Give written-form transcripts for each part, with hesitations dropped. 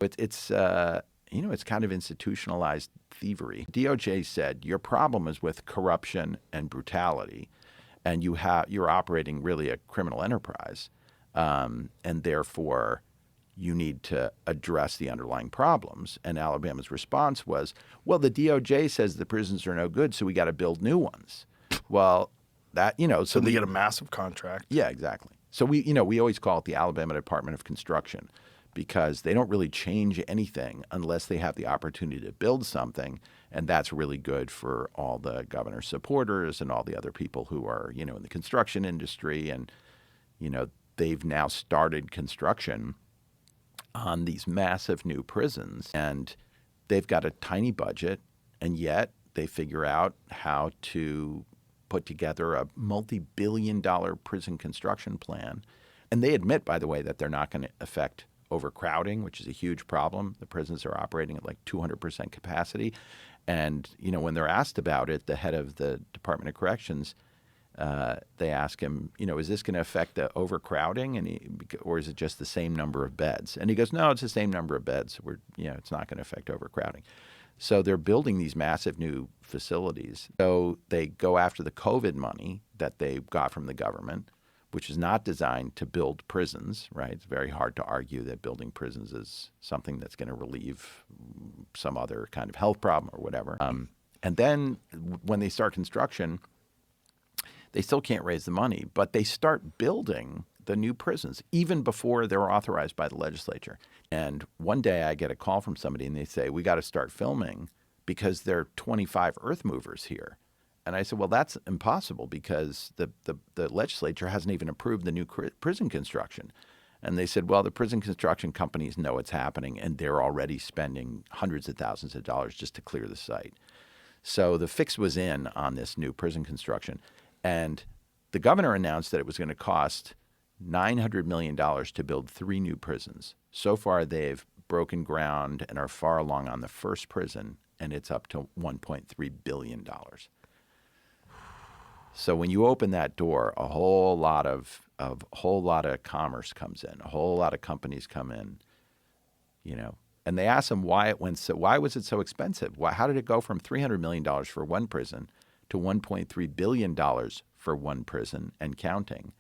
But it's kind of institutionalized thievery. DOJ said your problem is with corruption and brutality, and you're operating really a criminal enterprise, and therefore you need to address the underlying problems. And Alabama's response was, well, the DOJ says the prisons are no good, so we got to build new ones. Well, so they get a massive contract. Yeah, exactly. So we always call it the Alabama Department of Construction, because they don't really change anything unless they have the opportunity to build something. And that's really good for all the governor's supporters and all the other people who are, in the construction industry. And, they've now started construction on these massive new prisons. And they've got a tiny budget, and yet they figure out how to put together a multi-billion-dollar prison construction plan. And they admit, by the way, that they're not going to affect overcrowding, which is a huge problem. The prisons are operating at like 200% capacity. And, when they're asked about it, the head of the Department of Corrections, they ask him, is this going to affect the overcrowding? Or is it just the same number of beds? And he goes, no, it's the same number of beds. It's not going to affect overcrowding. So they're building these massive new facilities. So they go after the COVID money that they got from the government, which is not designed to build prisons, right? It's very hard to argue that building prisons is something that's going to relieve some other kind of health problem or whatever. And then when they start construction, they still can't raise the money, but they start building the new prisons even before they're authorized by the legislature. And one day I get a call from somebody and they say, we got to start filming because there are 25 earth movers here. And I said, well, that's impossible because the legislature hasn't even approved the new prison construction. And they said, well, the prison construction companies know it's happening, and they're already spending hundreds of thousands of dollars just to clear the site. So the fix was in on this new prison construction. And the governor announced that it was going to cost $900 million to build 3 new prisons. So far, they've broken ground and are far along on the first prison, and it's up to $1.3 billion. So when you open that door, a whole lot of commerce comes in, a whole lot of companies come in, and they ask them why was it so expensive? How did it go from $300 million for one prison to $1.3 billion for one prison and counting?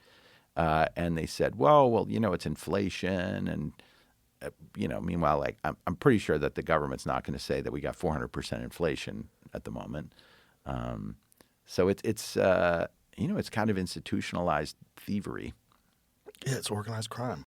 And they said, well, it's inflation. And, meanwhile, I'm pretty sure that the government's not going to say that we got 400% inflation at the moment. So it's kind of institutionalized thievery. Yeah, it's organized crime.